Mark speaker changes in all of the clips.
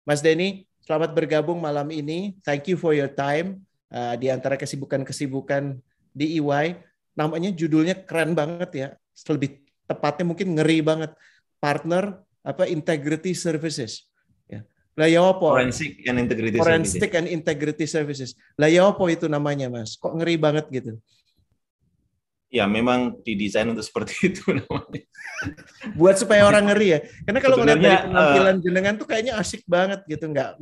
Speaker 1: Mas Denny, selamat bergabung malam ini. Thank you for your time. Di antara kesibukan-kesibukan di EY, namanya judulnya keren banget ya. Lebih tepatnya mungkin ngeri banget. Partner Integrity Services. Ya. Lah ya apa?
Speaker 2: Forensic and Integrity Services.
Speaker 1: Forensic and Integrity Services. Lah ya apa itu namanya, Mas? Kok ngeri banget gitu?
Speaker 2: Ya, memang didesain untuk seperti itu namanya.
Speaker 1: Buat supaya orang ngeri ya. Karena kalau ngeliat dari penampilan jenengan tuh kayaknya asik banget gitu, nggak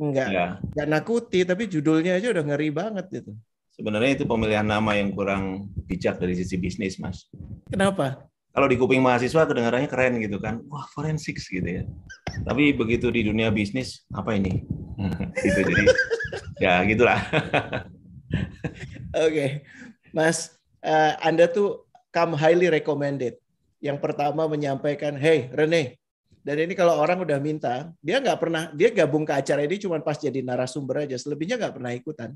Speaker 1: nakuti, tapi judulnya aja udah ngeri banget gitu.
Speaker 2: Sebenarnya itu pemilihan nama yang kurang bijak dari sisi bisnis, Mas.
Speaker 1: Kenapa?
Speaker 2: Kalau di kuping mahasiswa kedengarannya keren gitu kan, wah forensik gitu ya. Tapi begitu di dunia bisnis, apa ini? Gitu, jadi ya gitulah.
Speaker 1: Oke. Mas, Anda tuh come highly recommended. Yang pertama menyampaikan, hey Rene, dan ini kalau orang udah minta, dia gabung ke acara ini cuma pas jadi narasumber aja, selebihnya nggak pernah ikutan.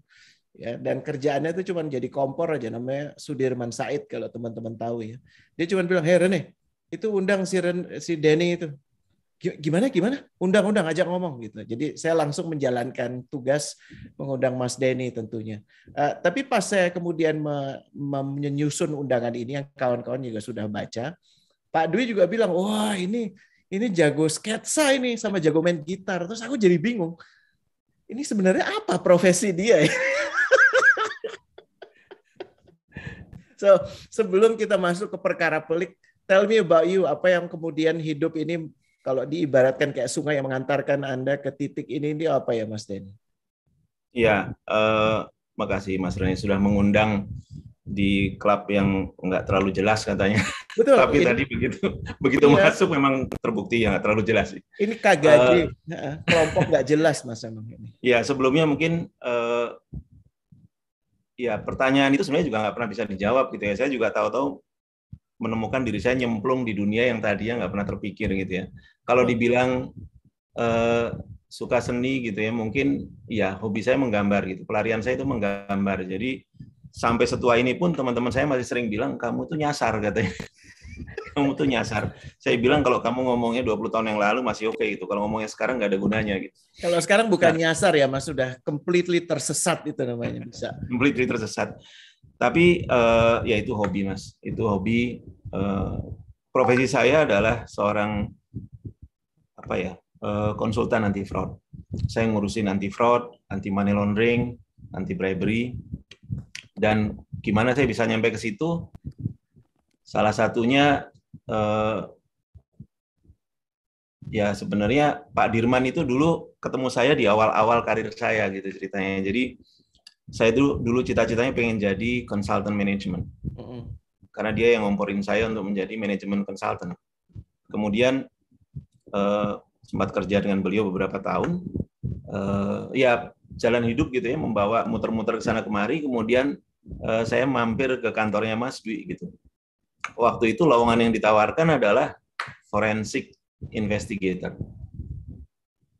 Speaker 1: Ya, dan kerjaannya itu cuma jadi kompor aja, namanya Sudirman Said kalau teman-teman tahu ya. Dia cuma bilang, hey Rene, itu undang si Denny itu. Gimana? Undang-undang, ajak ngomong gitu. Jadi saya langsung menjalankan tugas mengundang Mas Denny tentunya. Tapi pas saya kemudian menyusun undangan ini, yang kawan-kawan juga sudah baca, Pak Dwi juga bilang, wah ini jago sketsa ini sama jago main gitar. Terus aku jadi bingung. Ini sebenarnya apa profesi dia ya? So, sebelum kita masuk ke perkara pelik, tell me about you. Apa yang kemudian hidup ini, kalau diibaratkan kayak sungai yang mengantarkan Anda ke titik ini apa ya, Mas Denny?
Speaker 2: Iya, makasih Mas Reni sudah mengundang di klub yang nggak terlalu jelas katanya.
Speaker 1: Betul.
Speaker 2: Tapi tadi begitu masuk memang terbukti ya nggak terlalu jelas.
Speaker 1: Ini KGJ, kelompok nggak jelas Mas emang ini.
Speaker 2: Ya sebelumnya mungkin ya pertanyaan itu sebenarnya juga nggak pernah bisa dijawab gitu ya. Saya juga tahu-tahu menemukan diri saya nyemplung di dunia yang tadinya nggak pernah terpikir gitu ya. Kalau dibilang suka seni gitu ya, mungkin ya hobi saya menggambar gitu. Pelarian saya itu menggambar. Jadi sampai setua ini pun teman-teman saya masih sering bilang kamu tuh nyasar katanya. Kamu tuh nyasar. Saya bilang kalau kamu ngomongnya 20 tahun yang lalu masih oke gitu. Kalau ngomongnya sekarang nggak ada gunanya gitu.
Speaker 1: Kalau sekarang bukan nyasar ya Mas, sudah completely tersesat itu namanya bisa.
Speaker 2: Completely tersesat. Tapi ya itu hobi Mas. Itu hobi. Profesi saya adalah seorang konsultan anti fraud. Saya ngurusin anti fraud, anti money laundering, anti bribery. Dan gimana saya bisa nyampe ke situ? Salah satunya ya sebenarnya Pak Dirman itu dulu ketemu saya di awal-awal karir saya gitu ceritanya. Jadi saya dulu cita-citanya pengen jadi consultant management. Karena dia yang ngomporin saya untuk menjadi manajemen consultant. Kemudian sempat kerja dengan beliau beberapa tahun. Ya jalan hidup gitu ya, membawa muter-muter ke sana kemari. Kemudian saya mampir ke kantornya Mas Dwi gitu. Waktu itu lowongan yang ditawarkan adalah forensic investigator.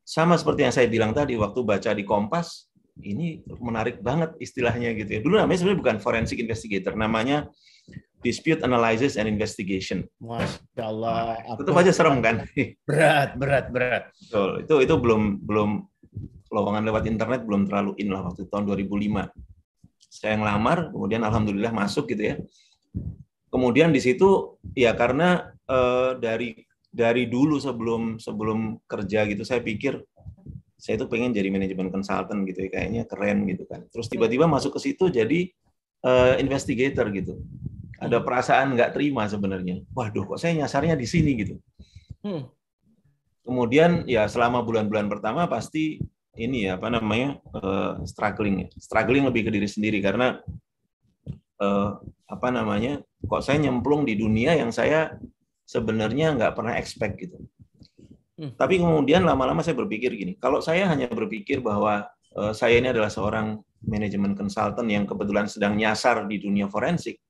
Speaker 2: Sama seperti yang saya bilang tadi waktu baca di Kompas, ini menarik banget istilahnya gitu ya. Dulu namanya sebenarnya bukan forensic investigator, namanya dispute analysis and investigation.
Speaker 1: Masya Allah.
Speaker 2: Tetap aja serem kan?
Speaker 1: Berat.
Speaker 2: Betul. Itu belum lowongan lewat internet belum terlalu in lah waktu tahun 2005. Saya ngelamar, kemudian alhamdulillah masuk gitu ya. Kemudian di situ ya karena dari dulu sebelum kerja gitu saya pikir saya tuh pengen jadi manajemen consultant gitu ya, kayaknya keren gitu kan. Terus tiba-tiba masuk ke situ jadi investigator gitu. Ada perasaan nggak terima sebenarnya. Waduh, kok saya nyasarnya di sini gitu. Kemudian ya selama bulan-bulan pertama pasti ini ya struggling lebih ke diri sendiri karena kok saya nyemplung di dunia yang saya sebenarnya nggak pernah expect gitu. Tapi kemudian lama-lama saya berpikir gini, kalau saya hanya berpikir bahwa saya ini adalah seorang manajemen consultant yang kebetulan sedang nyasar di dunia forensik,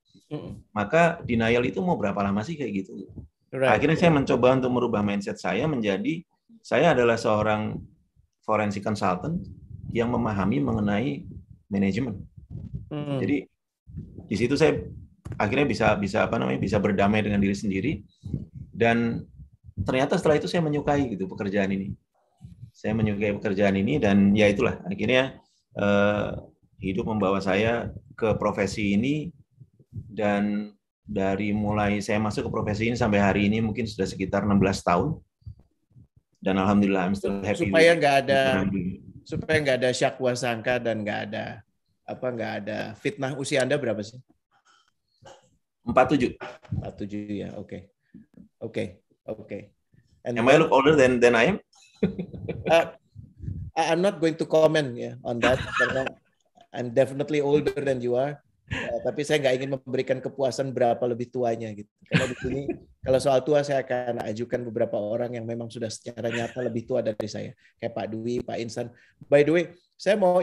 Speaker 2: maka denial itu mau berapa lama sih kayak gitu. Akhirnya saya mencoba untuk merubah mindset saya menjadi saya adalah seorang forensic consultant yang memahami mengenai manajemen. Jadi di situ saya akhirnya bisa berdamai dengan diri sendiri dan ternyata setelah itu saya menyukai gitu pekerjaan ini. Saya menyukai pekerjaan ini dan ya itulah akhirnya hidup membawa saya ke profesi ini, dan dari mulai saya masuk ke profesi ini sampai hari ini mungkin sudah sekitar 16 tahun. Dan alhamdulillah I'm still happy.
Speaker 1: Supaya nggak ada syakwa sangka dan nggak ada fitnah. Usia Anda berapa sih?
Speaker 2: 47.
Speaker 1: 47 ya, oke.
Speaker 2: Am I look older than I am?
Speaker 1: I'm not going to comment on that karena I'm definitely older than you are. Tapi saya nggak ingin memberikan kepuasan berapa lebih tuanya gitu. Karena di sini kalau soal tua saya akan ajukan beberapa orang yang memang sudah secara nyata lebih tua dari saya, kayak Pak Dwi, Pak Insan. By the way, saya mau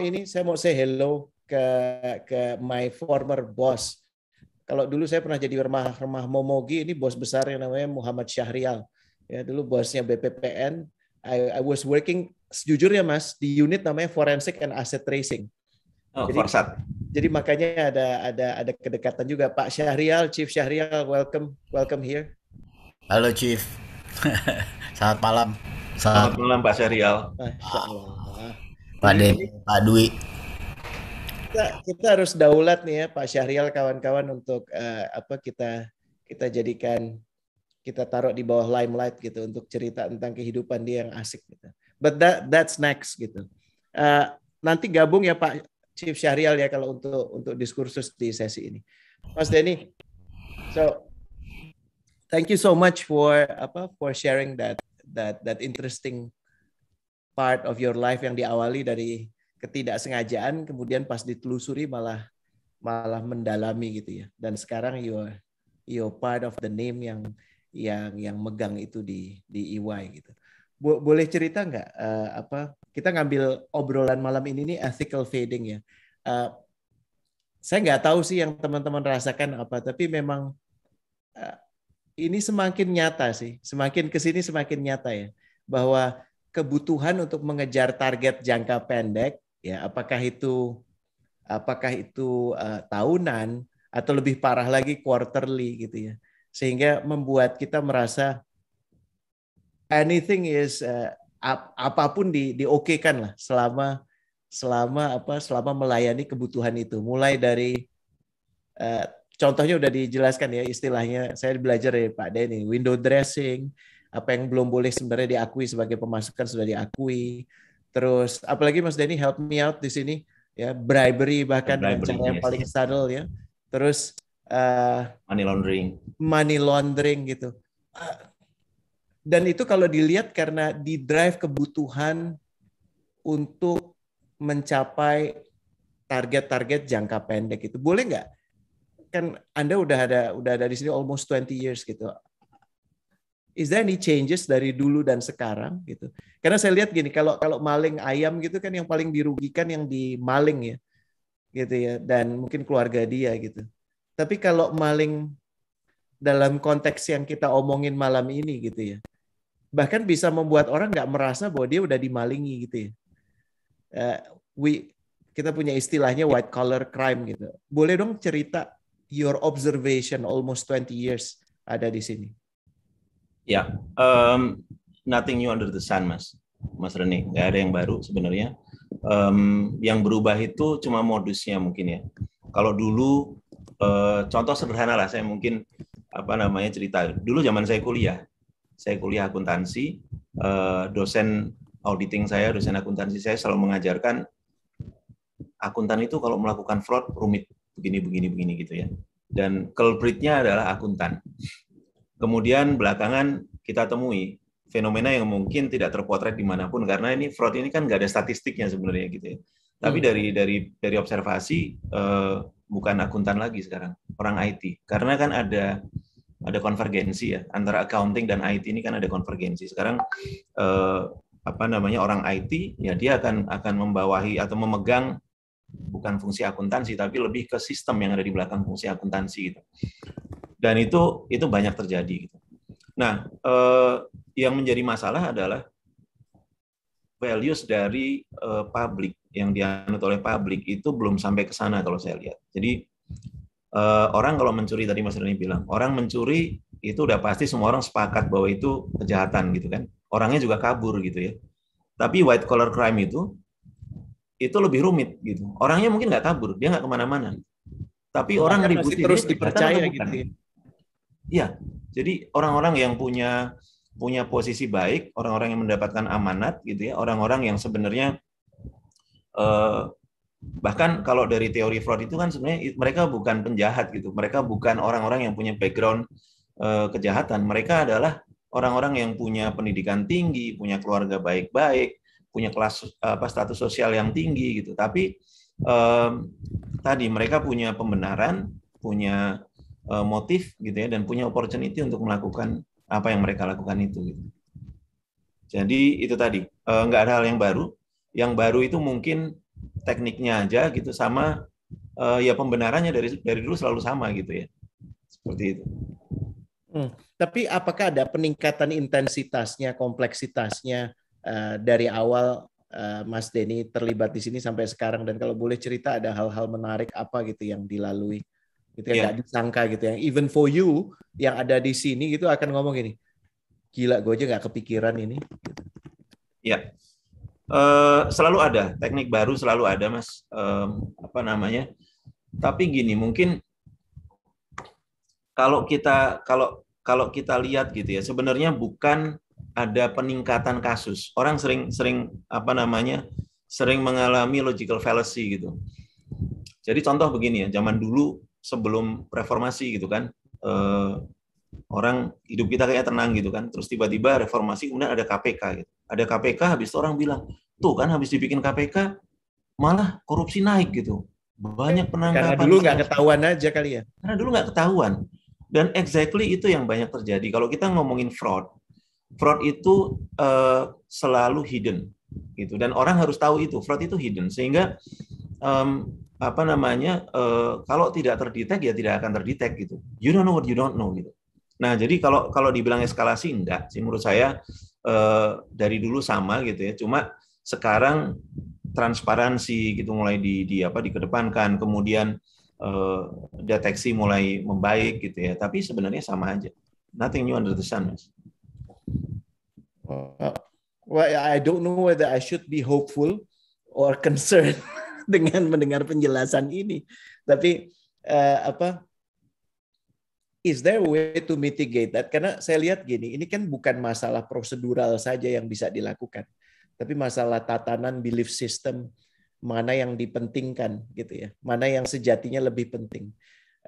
Speaker 1: say hello ke my former boss. Kalau dulu saya pernah jadi remah Momogi, ini bos besar yang namanya Muhammad Syahrial. Ya, dulu bosnya BPPN. I was working, sejujurnya Mas, di unit namanya Forensic and Asset Tracing.
Speaker 2: Oh, Forsat.
Speaker 1: Jadi makanya ada kedekatan juga. Pak Syahrial, Chief Syahrial, welcome here.
Speaker 3: Halo Chief. Selamat malam.
Speaker 2: Selamat malam Pak Syahrial.
Speaker 3: Pak Dwi.
Speaker 1: Kita harus daulat nih ya Pak Syahrial, kawan-kawan, untuk kita jadikan, kita taruh di bawah limelight gitu untuk cerita tentang kehidupan dia yang asik gitu. But that's next gitu. Nanti gabung ya Pak Chief Syahrial ya kalau untuk diskursus di sesi ini. Mas Denny, so thank you so much for sharing that interesting part of your life yang diawali dari ketidaksengajaan, kemudian pas ditelusuri malah mendalami gitu ya. Dan sekarang you're part of the name yang megang itu di EY gitu. Boleh cerita nggak kita ngambil obrolan malam ini nih ethical fading ya. Saya nggak tahu sih yang teman-teman rasakan apa, tapi memang ini semakin nyata sih, semakin kesini semakin nyata ya, bahwa kebutuhan untuk mengejar target jangka pendek ya, apakah itu tahunan atau lebih parah lagi quarterly gitu ya, sehingga membuat kita merasa anything is apapun diokekan lah selama melayani kebutuhan itu. Mulai dari contohnya udah dijelaskan ya, istilahnya saya belajar dari Pak Denny, window dressing, apa yang belum boleh sebenarnya diakui sebagai pemasukan sudah diakui. Terus apalagi Mas Denny help me out di sini ya, bribery bahkan dengan cara yang paling subtle ya. Terus money laundering gitu. Dan itu kalau dilihat karena di drive kebutuhan untuk mencapai target-target jangka pendek itu. Boleh nggak? Kan Anda udah ada di sini almost 20 years gitu. Is there any changes dari dulu dan sekarang gitu? Karena saya lihat gini, kalau maling ayam gitu kan yang paling dirugikan yang dimaling ya. Gitu ya, dan mungkin keluarga dia gitu. Tapi kalau maling dalam konteks yang kita omongin malam ini gitu ya, bahkan bisa membuat orang nggak merasa bahwa dia udah dimalingi gitu ya. Kita punya istilahnya white collar crime gitu. Boleh dong cerita your observation almost 20 years ada di sini?
Speaker 2: Ya, nothing new under the sun, Mas Rene. Nggak ada yang baru sebenarnya. Yang berubah itu cuma modusnya mungkin ya. Kalau dulu, contoh sederhana lah, saya mungkin cerita. Dulu zaman saya kuliah akuntansi, dosen auditing saya, dosen akuntansi saya selalu mengajarkan akuntan itu kalau melakukan fraud rumit begini gitu ya. Dan culpritnya adalah akuntan. Kemudian belakangan kita temui fenomena yang mungkin tidak terpotret dimanapun karena ini fraud ini kan nggak ada statistiknya sebenarnya gitu ya. Tapi dari observasi bukan akuntan lagi sekarang, orang IT. Karena kan ada konvergensi ya antara accounting dan IT ini kan ada konvergensi. Sekarang orang IT ya dia akan membawahi atau memegang bukan fungsi akuntansi tapi lebih ke sistem yang ada di belakang fungsi akuntansi gitu. Dan itu banyak terjadi gitu. Nah, yang menjadi masalah adalah values dari publik yang dianut oleh publik itu belum sampai ke sana kalau saya lihat. Jadi orang kalau mencuri, tadi Mas Reni bilang, orang mencuri itu udah pasti semua orang sepakat bahwa itu kejahatan gitu kan. Orangnya juga kabur gitu ya. Tapi white collar crime itu lebih rumit gitu. Orangnya mungkin nggak kabur, dia nggak kemana-mana. Tapi orang
Speaker 1: ributin terus dipercaya gitu.
Speaker 2: Iya, jadi orang-orang yang punya posisi baik, orang-orang yang mendapatkan amanat gitu ya, orang-orang yang sebenarnya bahkan kalau dari teori Freud itu kan sebenarnya mereka bukan penjahat gitu, mereka bukan orang-orang yang punya background kejahatan, mereka adalah orang-orang yang punya pendidikan tinggi, punya keluarga baik-baik, punya kelas status sosial yang tinggi gitu, tapi tadi mereka punya pembenaran, punya motif gitu ya, dan punya opportunity untuk melakukan apa yang mereka lakukan itu gitu. Jadi itu tadi nggak ada hal yang baru. Yang baru itu mungkin tekniknya aja gitu, sama ya pembenarannya dari dulu selalu sama gitu ya, seperti itu.
Speaker 1: Tapi apakah ada peningkatan intensitasnya, kompleksitasnya dari awal Mas Denny terlibat di sini sampai sekarang, dan kalau boleh cerita ada hal-hal menarik apa gitu yang dilalui gitu yang nggak disangka gitu, yang even for you yang ada di sini gitu akan ngomong gini, gila gue aja nggak kepikiran ini gitu.
Speaker 2: Ya. Selalu ada teknik baru, selalu ada Mas, tapi gini, mungkin kalau kita lihat gitu ya, sebenarnya bukan ada peningkatan kasus. Orang sering mengalami logical fallacy gitu. Jadi contoh begini ya, zaman dulu sebelum reformasi gitu kan, orang hidup kita kayak tenang gitu kan, terus tiba-tiba reformasi kemudian ada KPK gitu. Ada KPK, habis itu orang bilang, tuh kan habis dibikin KPK malah korupsi naik gitu, banyak penangkapan.
Speaker 1: Karena dulu nggak ketahuan aja kali ya.
Speaker 2: Karena dulu nggak ketahuan, dan exactly itu yang banyak terjadi. Kalau kita ngomongin fraud itu selalu hidden gitu, dan orang harus tahu itu fraud itu hidden, sehingga kalau tidak terdetek ya tidak akan terdetek gitu. You don't know what you don't know gitu. Nah, jadi kalau dibilang eskalasi, enggak sih menurut saya, dari dulu sama gitu ya. Cuma sekarang transparansi gitu mulai dikedepankan, kemudian deteksi mulai membaik gitu ya. Tapi sebenarnya sama aja. Nothing new under the sun, Mas.
Speaker 1: Well, I don't know whether I should be hopeful or concerned dengan mendengar penjelasan ini. Tapi is there a way to mitigate that? Karena saya lihat gini, ini kan bukan masalah prosedural saja yang bisa dilakukan, tapi masalah tatanan belief system, mana yang dipentingkan gitu ya, mana yang sejatinya lebih penting,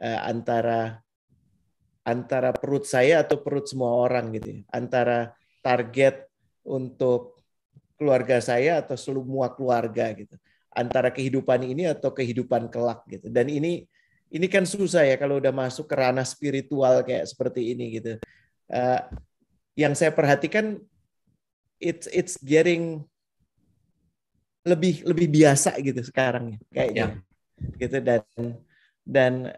Speaker 1: antara perut saya atau perut semua orang gitu ya, antara target untuk keluarga saya atau semua keluarga gitu, antara kehidupan ini atau kehidupan kelak gitu. Dan ini kan susah ya kalau udah masuk ke ranah spiritual kayak seperti ini gitu. Yang saya perhatikan it's getting lebih biasa gitu sekarang kayaknya. Gitu, dan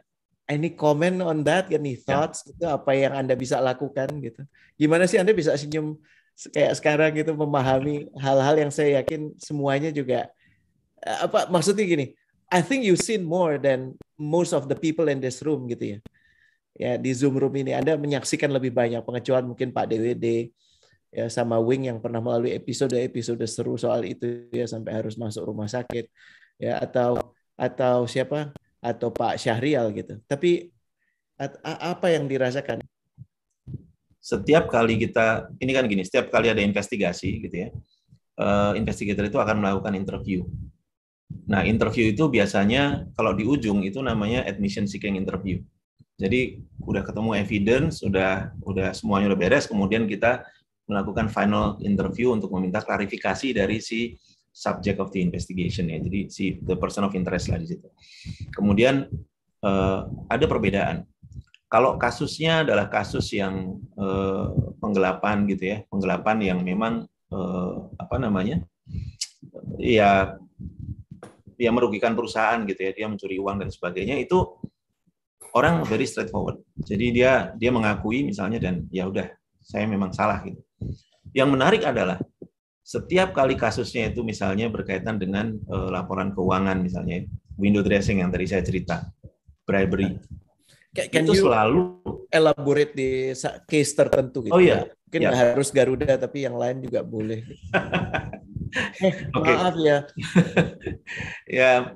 Speaker 1: any comment on that, any thoughts gitu, apa yang Anda bisa lakukan gitu. Gimana sih Anda bisa senyum kayak sekarang gitu, memahami hal-hal yang saya yakin semuanya juga maksudnya gini, I think you've seen more than most of the people in this room gitu ya. Ya, di Zoom room ini Anda menyaksikan lebih banyak, pengecualian mungkin Pak DWD ya, sama Wing yang pernah melalui episode seru soal itu ya, sampai harus masuk rumah sakit ya, atau siapa, atau Pak Syahrial gitu. Tapi apa yang dirasakan?
Speaker 2: Setiap kali ini kan gini, setiap kali ada investigasi gitu ya, investigator itu akan melakukan interview. Nah, interview itu biasanya kalau di ujung itu namanya admission seeking interview. Jadi udah ketemu evidence, udah semuanya udah beres, kemudian kita melakukan final interview untuk meminta klarifikasi dari si subject of the investigation ya. Jadi the person of interest lah di situ. Kemudian ada perbedaan. Kalau kasusnya adalah kasus yang penggelapan gitu ya, penggelapan yang memang dia merugikan perusahaan gitu ya, dia mencuri uang dan sebagainya, itu orang very straightforward. Jadi dia mengakui misalnya, dan ya udah saya memang salah gitu. Yang menarik adalah setiap kali kasusnya itu misalnya berkaitan dengan laporan keuangan, misalnya window dressing yang tadi saya cerita, bribery.
Speaker 1: Itu selalu elaborate di case tertentu gitu.
Speaker 2: Oh iya.
Speaker 1: Mungkin nggak harus Garuda, tapi yang lain juga boleh.
Speaker 2: Oke.
Speaker 1: Maaf ya.
Speaker 2: Ya,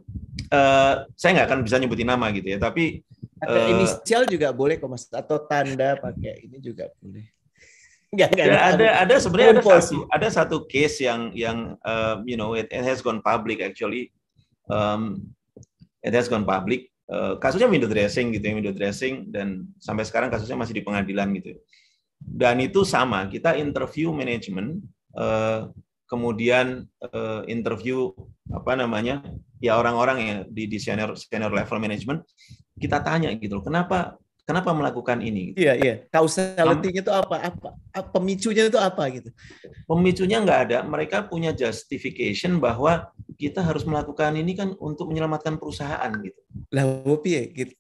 Speaker 2: saya nggak akan bisa nyebutin nama gitu ya, tapi
Speaker 1: Ada inisial juga boleh kok Mas, atau tanda pakai ini juga boleh. Enggak.
Speaker 2: ada sebenarnya
Speaker 1: Sih.
Speaker 2: ada satu case yang you know it has gone public actually. It has gone public. Kasusnya window dressing gitu ya, window dressing, dan sampai sekarang kasusnya masih di pengadilan gitu. Dan itu sama, kita interview manajemen, kemudian interview apa namanya ya orang-orang ya di senior level management, kita tanya gitu, kenapa melakukan ini? Gitu.
Speaker 1: Iya. Causality-nya itu apa? Pemicunya itu apa gitu?
Speaker 2: Pemicunya nggak ada. Mereka punya justification bahwa kita harus melakukan ini kan untuk menyelamatkan perusahaan gitu.
Speaker 1: Lah, ya gitu.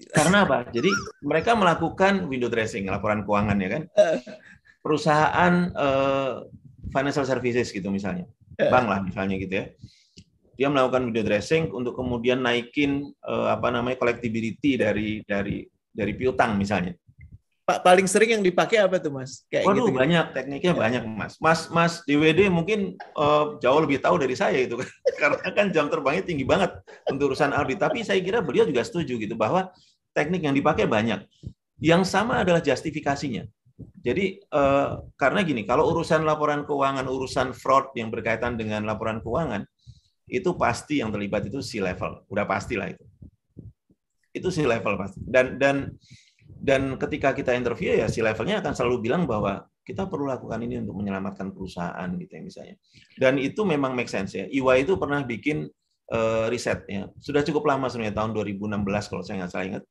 Speaker 2: Karena apa? Jadi mereka melakukan window dressing, laporan keuangan ya kan. Perusahaan financial services gitu misalnya, bank lah misalnya gitu ya. Dia melakukan window dressing untuk kemudian naikin collectibility dari piutang misalnya.
Speaker 1: Pak, paling sering yang dipakai apa tuh Mas? Kayak
Speaker 2: Waduh,
Speaker 1: gitu.
Speaker 2: Banyak tekniknya banyak Mas. Mas DWD mungkin jauh lebih tahu dari saya itu kan. Karena kan jam terbangnya tinggi banget untuk urusan audit. Tapi saya kira beliau juga setuju gitu bahwa teknik yang dipakai banyak. Yang sama adalah justifikasinya. Jadi karena gini, kalau urusan laporan keuangan, urusan fraud yang berkaitan dengan laporan keuangan, itu pasti yang terlibat itu C-level. Udah pastilah itu. Itu C-level pasti. Dan ketika kita interview ya C-levelnya akan selalu bilang bahwa kita perlu lakukan ini untuk menyelamatkan perusahaan gitu ya misalnya. Dan itu memang make sense ya. EY itu pernah bikin riset ya. Sudah cukup lama sebenarnya, tahun 2016 kalau saya nggak salah ingat.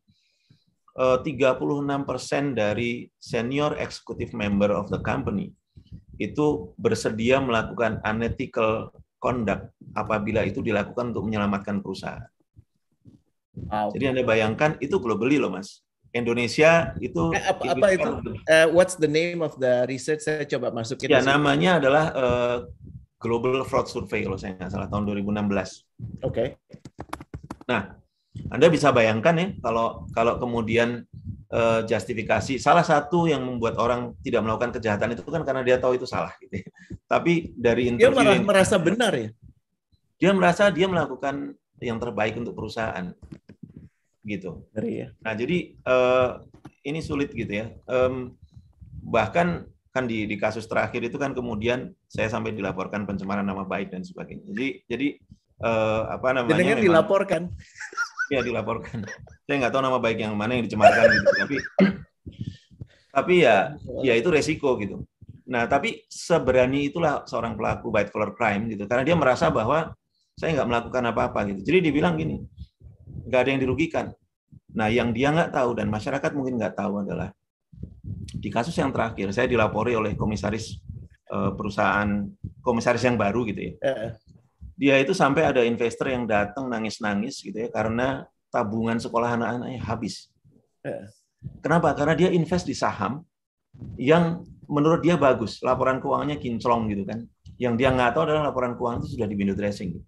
Speaker 2: 36% dari senior executive member of the company itu bersedia melakukan unethical conduct apabila itu dilakukan untuk menyelamatkan perusahaan. Wow. Jadi Anda bayangkan itu globally loh Mas. Indonesia itu
Speaker 1: apa itu? What's the name of the research? Saya coba masukin.
Speaker 2: Ya, namanya adalah Global Fraud Survey kalau saya nggak salah tahun 2016.
Speaker 1: Oke.
Speaker 2: Nah, Anda bisa bayangkan ya kalau kemudian justifikasi salah satu yang membuat orang tidak melakukan kejahatan itu kan karena dia tahu itu salah gitu. Tapi dari interview
Speaker 1: dia merasa benar ya.
Speaker 2: Dia merasa dia melakukan yang terbaik untuk perusahaan. Gitu. Nah, jadi ini sulit gitu ya. Bahkan kan di kasus terakhir itu kan kemudian saya sampai dilaporkan pencemaran nama baik dan sebagainya. Jadi apa namanya?
Speaker 1: Dengan dilaporkan.
Speaker 2: Ya, dilaporkan. Saya nggak tahu nama baik yang mana yang dicemarkan gitu. Tapi ya itu resiko gitu. Nah, tapi seberani itulah seorang pelaku white collar crime gitu, karena dia merasa bahwa saya nggak melakukan apa-apa gitu. Jadi dibilang gini, nggak ada yang dirugikan. Nah, yang dia nggak tahu dan masyarakat mungkin nggak tahu adalah di kasus yang terakhir saya dilapori oleh komisaris perusahaan, komisaris yang baru gitu ya. Dia itu sampai ada investor yang datang nangis-nangis gitu ya karena tabungan sekolah anak-anaknya habis. Kenapa? Karena dia invest di saham yang menurut dia bagus, laporan keuangannya kinclong gitu kan. Yang dia nggak tahu adalah laporan keuangan itu sudah di window dressing. Gitu.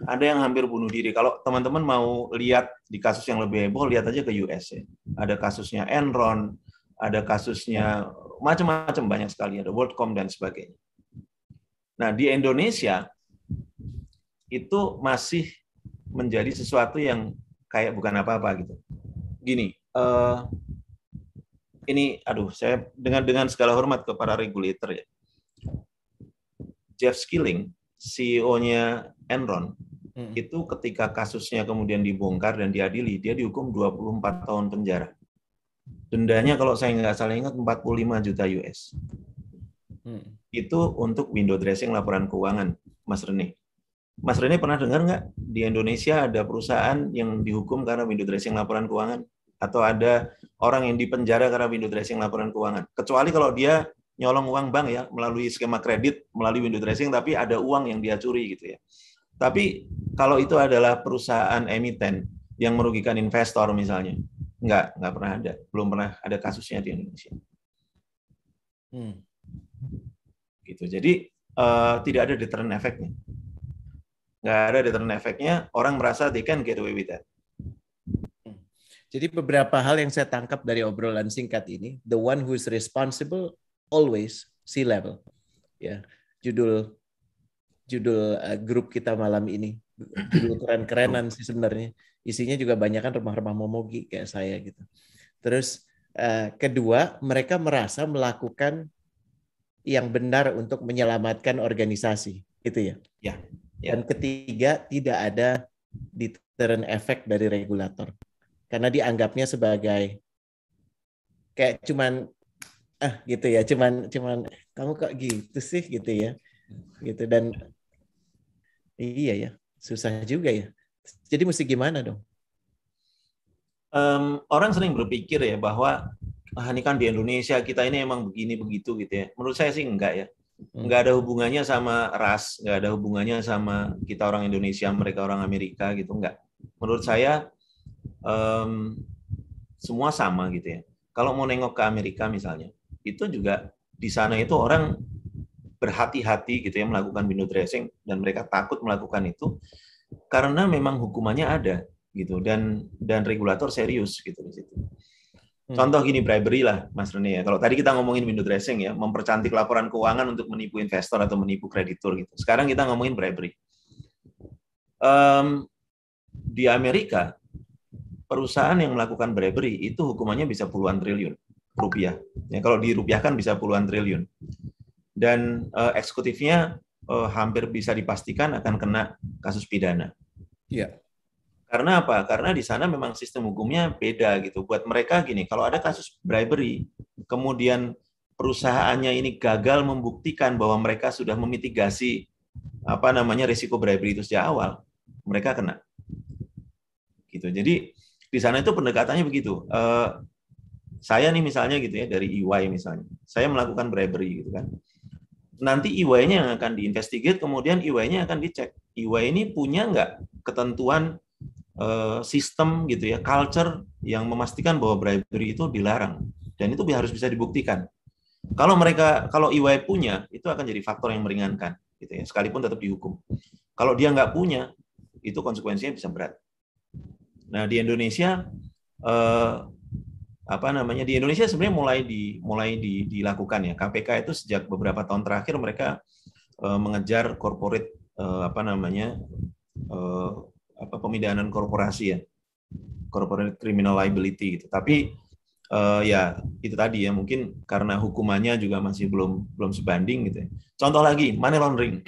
Speaker 2: Ada yang hampir bunuh diri. Kalau teman-teman mau lihat di kasus yang lebih heboh, lihat aja ke US ya. Ada kasusnya Enron, ada kasusnya macam-macam banyak sekali, ada WorldCom dan sebagainya. Nah, di Indonesia itu masih menjadi sesuatu yang kayak bukan apa-apa gitu. Gini, ini saya dengan segala hormat kepada regulator ya. Jeff Skilling, CEO-nya Enron, itu ketika kasusnya kemudian dibongkar dan diadili, dia dihukum 24 tahun penjara. Dendanya kalau saya nggak salah ingat 45 juta US. Itu untuk window dressing laporan keuangan, Mas Rene. Mas Rene pernah dengar nggak di Indonesia ada perusahaan yang dihukum karena window dressing laporan keuangan? Atau ada orang yang dipenjara karena window dressing laporan keuangan? Kecuali kalau dia nyolong uang bank ya, melalui skema kredit, melalui window dressing, tapi ada uang yang dia curi gitu ya. Tapi kalau itu adalah perusahaan emiten yang merugikan investor misalnya, nggak pernah ada, belum pernah ada kasusnya di Indonesia. Gitu. Jadi tidak ada deterrent effect-nya. Nggak ada deterrent effect-nya, orang merasa they can get away with that.
Speaker 1: Jadi beberapa hal yang saya tangkap dari obrolan singkat ini, the one who is responsible always C-level. Ya, judul judul grup kita malam ini. Judul keren-kerenan sih sebenarnya. Isinya juga banyak kan remah-remah momogi kayak saya gitu. Terus kedua, mereka merasa melakukan yang benar untuk menyelamatkan organisasi, itu ya.
Speaker 2: Ya.
Speaker 1: Dan ketiga, tidak ada deterrent effect dari regulator. Karena dianggapnya sebagai kayak cuman gitu ya, cuman kamu kok gitu sih gitu ya. Gitu dan iya ya, susah juga ya. Jadi mesti gimana dong?
Speaker 2: Orang sering berpikir ya bahwa ini kan di Indonesia kita ini emang begini begitu gitu ya. Menurut saya sih enggak ya. Enggak ada hubungannya sama ras, enggak ada hubungannya sama kita orang Indonesia, mereka orang Amerika gitu, enggak. Menurut saya semua sama gitu ya. Kalau mau nengok ke Amerika misalnya, itu juga di sana itu orang berhati-hati gitu ya melakukan window dressing dan mereka takut melakukan itu karena memang hukumannya ada gitu dan regulator serius gitu di situ. Contoh gini, bribery lah Mas Rene ya. Kalau tadi kita ngomongin window dressing ya, mempercantik laporan keuangan untuk menipu investor atau menipu kreditur gitu. Sekarang kita ngomongin bribery. Di Amerika perusahaan yang melakukan bribery itu hukumannya bisa puluhan triliun rupiah. Ya, kalau dirupiahkan bisa puluhan triliun. Dan eksekutifnya hampir bisa dipastikan akan kena kasus pidana.
Speaker 1: Iya.
Speaker 2: Karena apa? Karena di sana memang sistem hukumnya beda gitu. Buat mereka gini, kalau ada kasus bribery, kemudian perusahaannya ini gagal membuktikan bahwa mereka sudah memitigasi risiko bribery itu sejak awal, mereka kena. Gitu. Jadi di sana itu pendekatannya begitu. Saya nih misalnya gitu ya dari EY misalnya, saya melakukan bribery gitu kan. Nanti EY-nya yang akan diinvestigate, kemudian EY-nya akan dicek. EY ini punya nggak ketentuan sistem gitu ya, culture yang memastikan bahwa bribery itu dilarang dan itu harus bisa dibuktikan. Kalau EY punya, itu akan jadi faktor yang meringankan, gitu ya, sekalipun tetap dihukum. Kalau dia nggak punya, itu konsekuensinya bisa berat. Nah di Indonesia di Indonesia sebenarnya mulai dilakukan ya. KPK itu sejak beberapa tahun terakhir mereka mengejar corporate pemidanaan korporasi ya, corporate criminal liability gitu. Tapi ya itu tadi ya, mungkin karena hukumannya juga masih belum sebanding gitu ya. Contoh lagi money laundering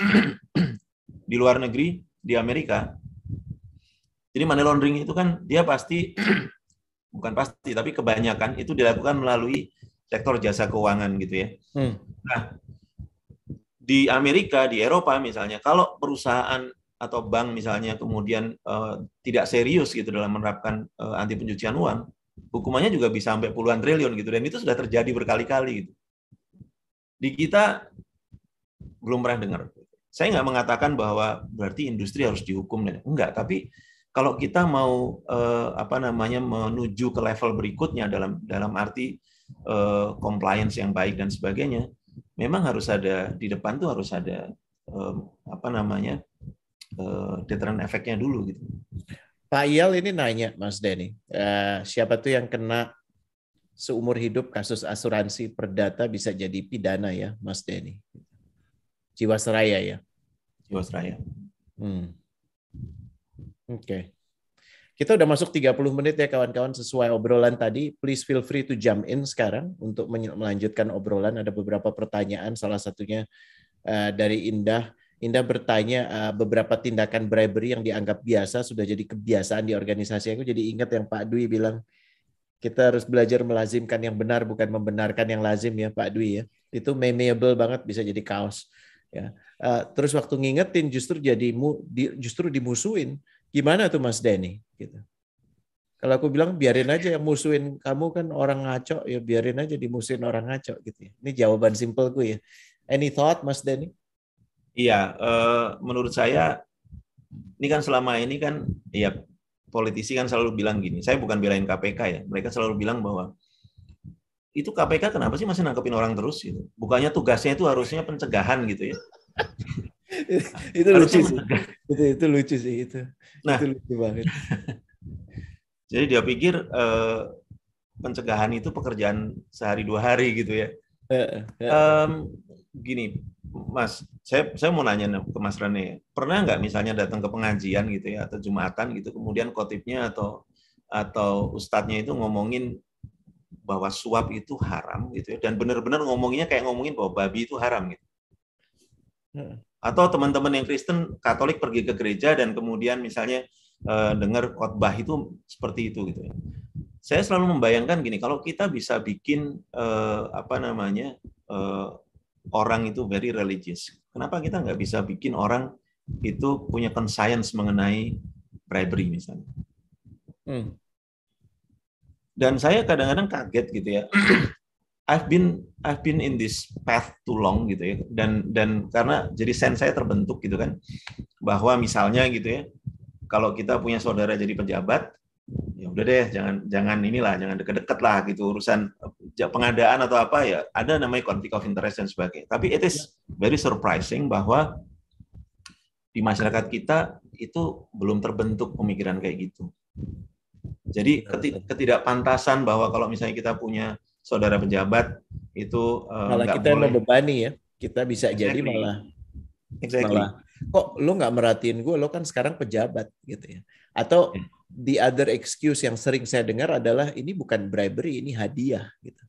Speaker 2: di luar negeri, di Amerika. Jadi money laundering itu kan dia pasti bukan pasti, tapi kebanyakan itu dilakukan melalui sektor jasa keuangan gitu ya. Nah, di Amerika, di Eropa misalnya, kalau perusahaan atau bank misalnya kemudian tidak serius gitu dalam menerapkan anti pencucian uang, hukumannya juga bisa sampai puluhan triliun gitu, dan itu sudah terjadi berkali-kali gitu. Di kita belum pernah dengar. Saya nggak mengatakan bahwa berarti industri harus dihukum, enggak, tapi kalau kita mau menuju ke level berikutnya dalam arti compliance yang baik dan sebagainya, memang harus ada di depan tuh harus ada deterrent efeknya dulu gitu.
Speaker 1: Pak Iyal ini nanya Mas Denny, siapa tuh yang kena seumur hidup kasus asuransi perdata bisa jadi pidana ya Mas Denny? Jiwasraya ya.
Speaker 2: Jiwasraya.
Speaker 1: Oke. Kita udah masuk 30 menit ya kawan-kawan sesuai obrolan tadi. Please feel free to jump in sekarang untuk melanjutkan obrolan. Ada beberapa pertanyaan, salah satunya dari Indah. Indah bertanya beberapa tindakan bribery yang dianggap biasa sudah jadi kebiasaan di organisasi. Aku jadi ingat yang Pak Dwi bilang, kita harus belajar melazimkan yang benar bukan membenarkan yang lazim ya Pak Dwi ya. Itu memeable banget, bisa jadi kaos. Ya. Terus waktu ngingetin justru dimusuhin. Gimana tuh Mas Denny? Gitu. Kalau aku bilang biarin aja yang musuhin kamu kan orang ngaco, ya biarin aja dimusuhin orang ngaco gitu ya. Ini jawaban simpelku ya. Any thought Mas Denny?
Speaker 2: Iya, menurut saya ini kan selama ini kan ya politisi kan selalu bilang gini, saya bukan belain KPK ya, mereka selalu bilang bahwa itu KPK kenapa sih masih nangkepin orang terus gitu? Bukannya tugasnya itu harusnya pencegahan gitu ya.
Speaker 1: Itu lucu sih. Itu lucu sih itu.
Speaker 2: Nah,
Speaker 1: itu lucu banget.
Speaker 2: Jadi dia pikir pencegahan itu pekerjaan sehari dua hari gitu ya. Gini, Mas, saya mau nanya ke Mas Rene, pernah nggak misalnya datang ke pengajian gitu ya, atau Jumatan gitu, kemudian khotibnya atau ustadznya itu ngomongin bahwa suap itu haram gitu ya, dan benar-benar ngomonginnya kayak ngomongin bahwa babi itu haram gitu. Atau teman-teman yang Kristen, Katolik pergi ke gereja dan kemudian misalnya dengar khotbah itu seperti itu gitu ya. Saya selalu membayangkan gini, kalau kita bisa bikin orang itu very religious, kenapa kita nggak bisa bikin orang itu punya conscience mengenai bribery misalnya? Dan saya kadang-kadang kaget gitu ya. I've been in this path too long gitu ya. Dan karena jadi sense saya terbentuk gitu kan, bahwa misalnya gitu ya, kalau kita punya saudara jadi pejabat, ya udah deh, jangan deket-deket lah gitu, urusan pengadaan atau apa ya, ada namanya conflict of interest dan sebagainya. Tapi it is very surprising bahwa di masyarakat kita itu belum terbentuk pemikiran kayak gitu. Jadi ketidakpantasan bahwa kalau misalnya kita punya saudara pejabat itu
Speaker 1: malah kita boleh membebani ya, kita bisa jadi malah kok lo nggak merhatiin gue, lo kan sekarang pejabat gitu ya. Atau the other excuse yang sering saya dengar adalah ini bukan bribery, ini hadiah gitu.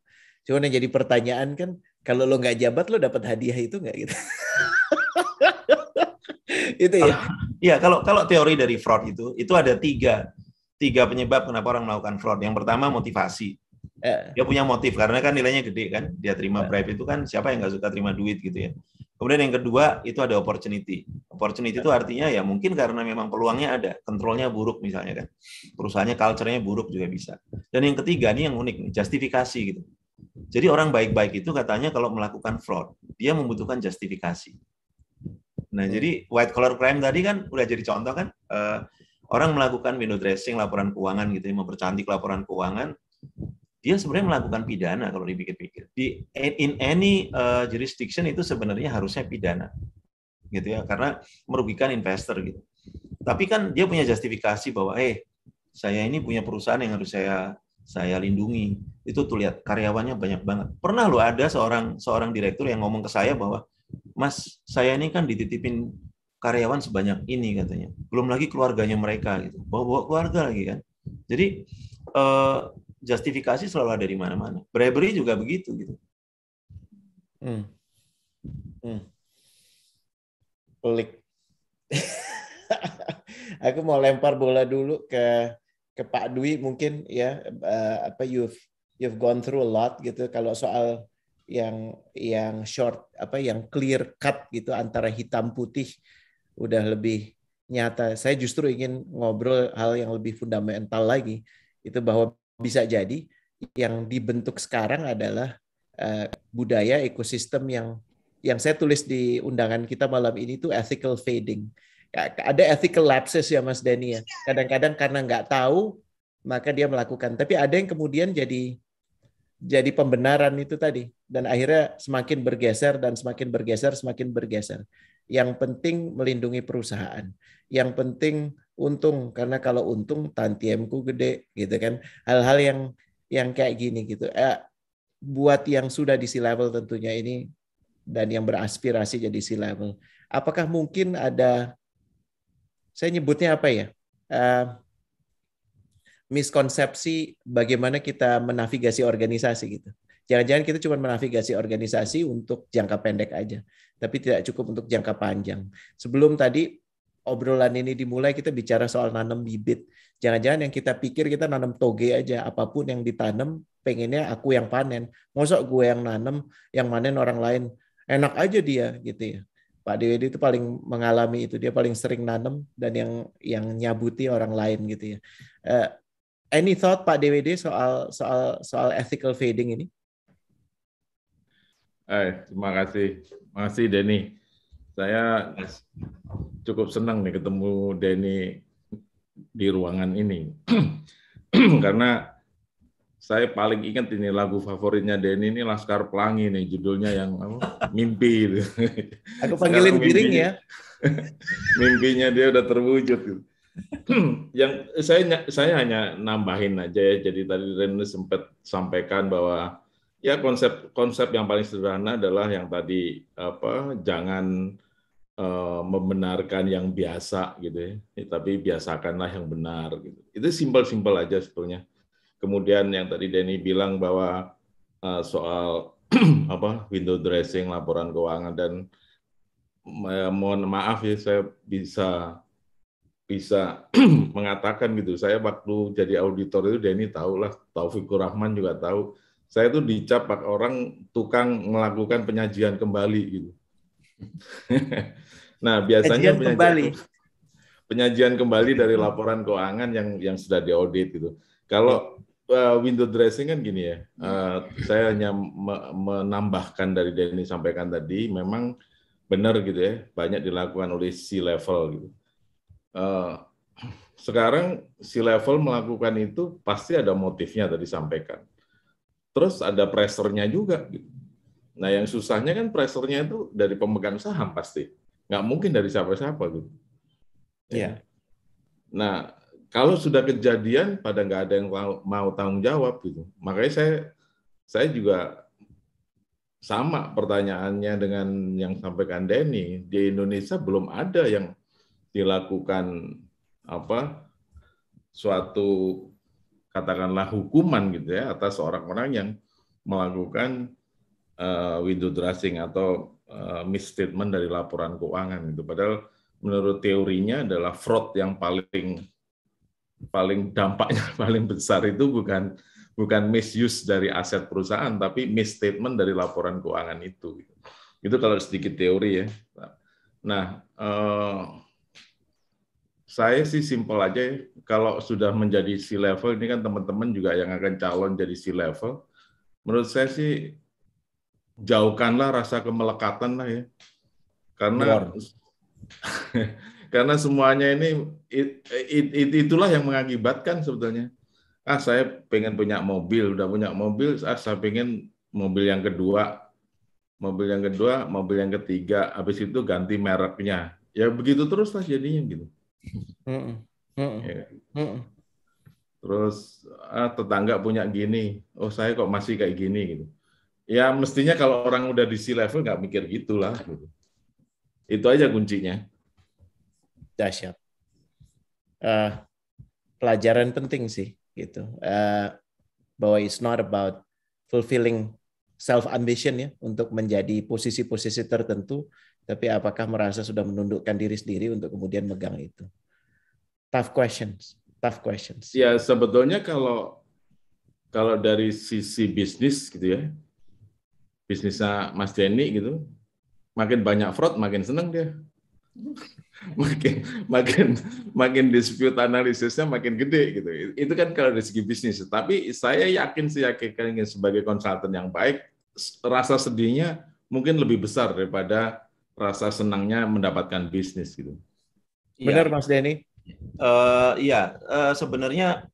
Speaker 1: Cuman yang jadi pertanyaan kan, kalau lo nggak jabat lo dapat hadiah itu nggak gitu? Itu ya.
Speaker 2: Iya, kalau teori dari fraud itu ada tiga penyebab kenapa orang melakukan fraud. Yang pertama motivasi. Dia punya motif karena kan nilainya gede kan, dia terima bribe itu kan, siapa yang nggak suka terima duit gitu ya. Kemudian yang kedua itu ada opportunity. Opportunity itu artinya ya mungkin karena memang peluangnya ada, kontrolnya buruk misalnya kan, perusahaannya culture-nya buruk juga bisa. Dan yang ketiga nih yang unik nih, justifikasi gitu. Jadi orang baik-baik itu katanya kalau melakukan fraud dia membutuhkan justifikasi. Nah jadi white collar crime tadi kan udah jadi contoh kan, orang melakukan window dressing laporan keuangan gitu, mempercantik laporan keuangan. Dia sebenarnya melakukan pidana kalau dipikir-pikir. In any jurisdiction itu sebenarnya harusnya pidana, gitu ya, karena merugikan investor gitu. Tapi kan dia punya justifikasi bahwa, saya ini punya perusahaan yang harus saya lindungi. Itu tuh lihat karyawannya banyak banget. Pernah lo ada seorang direktur yang ngomong ke saya bahwa, Mas, saya ini kan dititipin karyawan sebanyak ini katanya. Belum lagi keluarganya mereka gitu. Bawa keluarga lagi kan. Jadi justifikasi selalu ada di mana-mana. Bribery juga begitu gitu.
Speaker 1: Pelik. Aku mau lempar bola dulu ke Pak Dwi mungkin ya, you've gone through a lot gitu kalau soal yang short yang clear cut gitu antara hitam putih udah lebih nyata. Saya justru ingin ngobrol hal yang lebih fundamental lagi, itu bahwa bisa jadi yang dibentuk sekarang adalah budaya ekosistem yang saya tulis di undangan kita malam ini tuh ethical fading. Ada ethical lapses ya Mas Denny ya. Kadang-kadang karena nggak tahu maka dia melakukan. Tapi ada yang kemudian jadi pembenaran itu tadi, dan akhirnya semakin bergeser dan semakin bergeser. Yang penting melindungi perusahaan. Yang penting untung, karena kalau untung tantiemku gede gitu kan. Hal-hal yang kayak gini gitu. Buat yang sudah di C-level tentunya ini dan yang beraspirasi jadi C-level. Apakah mungkin ada, saya nyebutnya apa ya? Miskonsepsi bagaimana kita menavigasi organisasi gitu. Jangan-jangan kita cuma menavigasi organisasi untuk jangka pendek aja, tapi tidak cukup untuk jangka panjang. Sebelum tadi obrolan ini dimulai, kita bicara soal nanam bibit. Jangan-jangan yang kita pikir kita nanam toge aja, apapun yang ditanam pengennya aku yang panen. Masa gue yang nanam, yang panen orang lain, enak aja dia gitu ya. Pak DWD itu paling mengalami itu, dia paling sering nanam dan yang nyabuti orang lain gitu ya. Any thought Pak DWD soal ethical fading ini?
Speaker 4: Terima kasih Denny. Saya cukup senang nih ketemu Denny di ruangan ini. Karena saya paling ingat ini lagu favoritnya Denny ini Laskar Pelangi nih, judulnya yang Mimpi.
Speaker 1: Aku panggilin Giring ya.
Speaker 4: Mimpinya dia udah terwujud. Yang saya hanya nambahin aja ya. Jadi tadi Rene sempat sampaikan bahwa Ya, konsep yang paling sederhana adalah yang tadi jangan membenarkan yang biasa gitu ya, tapi biasakanlah yang benar gitu. Itu simpel aja sebetulnya. Kemudian yang tadi Denny bilang bahwa soal window dressing, laporan keuangan, dan mohon maaf ya, saya bisa mengatakan gitu. Saya waktu jadi auditor itu, Denny tahu lah, Taufikur Rahman juga tahu. Saya tuh dicap orang tukang melakukan penyajian kembali gitu. Nah, biasanya penyajian kembali dari laporan keuangan yang sudah diaudit gitu. Kalau window dressing kan gini ya, saya hanya menambahkan dari Denny sampaikan tadi, memang benar gitu ya, banyak dilakukan oleh C-level gitu. Sekarang C-level melakukan itu pasti ada motifnya tadi sampaikan. Terus ada pressure-nya juga gitu. Nah, yang susahnya kan pressure-nya itu dari pemegang saham pasti. Nggak mungkin dari siapa-siapa gitu.
Speaker 1: Iya.
Speaker 4: Nah, kalau sudah kejadian pada nggak ada yang mau tanggung jawab gitu. Makanya saya juga sama pertanyaannya dengan yang sampaikan Denny. Di Indonesia belum ada yang dilakukan suatu katakanlah hukuman gitu ya atas orang-orang yang melakukan window dressing atau misstatement dari laporan keuangan gitu. Padahal menurut teorinya adalah fraud yang paling dampaknya paling besar itu bukan misuse dari aset perusahaan, tapi misstatement dari laporan keuangan itu. Itu kalau sedikit teori ya. Nah, saya sih simpel aja ya. Kalau sudah menjadi C-level, ini kan teman-teman juga yang akan calon jadi C-level, menurut saya sih jauhkanlah rasa kemelekatan lah ya. Karena semuanya ini itulah yang mengakibatkan sebetulnya. Saya pengen punya mobil, udah punya mobil, saya pengen mobil yang kedua, mobil yang ketiga, habis itu ganti mereknya. Ya begitu terus lah jadinya gitu. Terus tetangga punya gini, saya kok masih kayak gini gitu. Ya mestinya kalau orang udah di C-level nggak mikir gitulah. Gitu. Itu aja kuncinya.
Speaker 1: Dahsyat. Pelajaran penting sih gitu. Bahwa it's not about fulfilling self ambition ya untuk menjadi posisi-posisi tertentu, tapi apakah merasa sudah menundukkan diri sendiri untuk kemudian megang itu. Tough questions.
Speaker 4: Ya sebetulnya kalau dari sisi bisnis gitu ya, bisnisnya Mas Denny gitu, makin banyak fraud makin seneng dia. makin dispute analisisnya makin gede gitu. Itu kan kalau dari segi bisnis. Tapi saya yakin sebagai konsultan yang baik, rasa sedihnya mungkin lebih besar daripada rasa senangnya mendapatkan bisnis gitu.
Speaker 1: Benar Mas Denny?
Speaker 2: Sebenarnya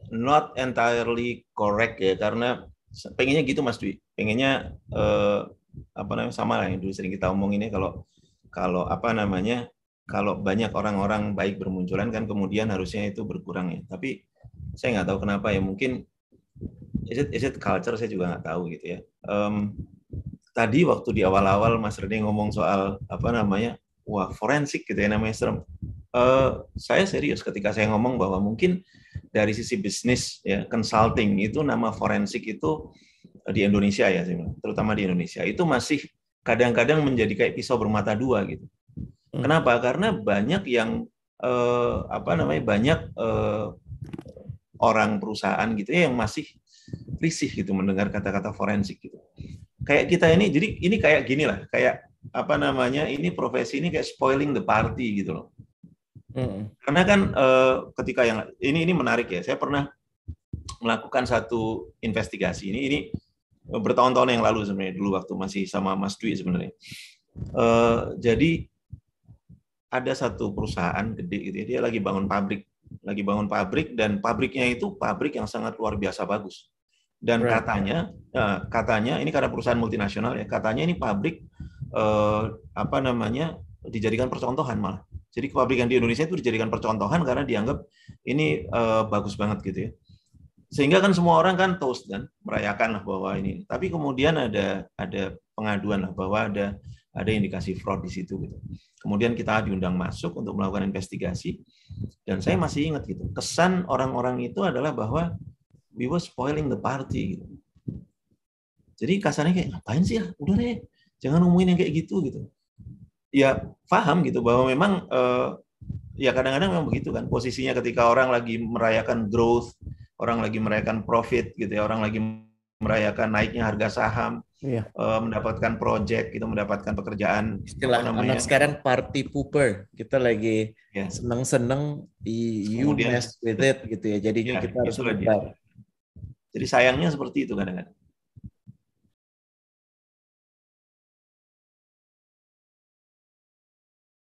Speaker 2: not entirely correct ya, karena pengennya gitu Mas Dwi, pengennya sama lah yang dulu sering kita omongin ya, kalau banyak orang-orang baik bermunculan kan kemudian harusnya itu berkurang ya. Tapi saya nggak tahu kenapa ya, mungkin is it culture, saya juga nggak tahu gitu ya. Tadi waktu di awal-awal Mas Rene ngomong soal forensik gitu ya, namanya serem. Saya serius ketika saya ngomong bahwa mungkin dari sisi bisnis ya, consulting itu nama forensik itu di Indonesia ya, terutama di Indonesia itu masih kadang-kadang menjadi kayak pisau bermata dua gitu. Kenapa? Karena banyak yang orang perusahaan gitu ya yang masih risih gitu mendengar kata-kata forensik gitu. Kayak kita ini, jadi ini kayak gini lah, kayak ini profesi ini kayak spoiling the party gitu loh. Karena kan ketika yang ini menarik ya, saya pernah melakukan satu investigasi ini bertahun-tahun yang lalu sebenarnya, dulu waktu masih sama Mas Dwi sebenarnya. Jadi ada satu perusahaan gede gitu ya, dia lagi bangun pabrik dan pabriknya itu pabrik yang sangat luar biasa bagus. Dan katanya ini karena perusahaan multinasional ya, katanya ini pabrik dijadikan percontohan malah. Jadi pabrik yang di Indonesia itu dijadikan percontohan karena dianggap ini bagus banget gitu ya. sehingga kan semua orang kan toast dan merayakan lah bahwa ini. Tapi kemudian ada pengaduan lah bahwa ada indikasi fraud di situ gitu. Kemudian kita diundang masuk untuk melakukan investigasi, dan saya masih ingat gitu, kesan orang-orang itu adalah bahwa we were spoiling the party gitu. Jadi kasarnya kayak ngapain sih ya, udah deh, jangan ngomongin yang kayak gitu. Ya paham gitu bahwa memang ya kadang-kadang memang begitu kan posisinya ketika orang lagi merayakan growth, orang lagi merayakan profit gitu ya, orang lagi merayakan naiknya harga saham, mendapatkan project, gitu, mendapatkan pekerjaan.
Speaker 1: Istilah anak sekarang party pooper, kita lagi seneng-seneng, you mess with it gitu ya, jadinya kita harus bubar.
Speaker 2: Jadi sayangnya seperti itu kadang-kadang.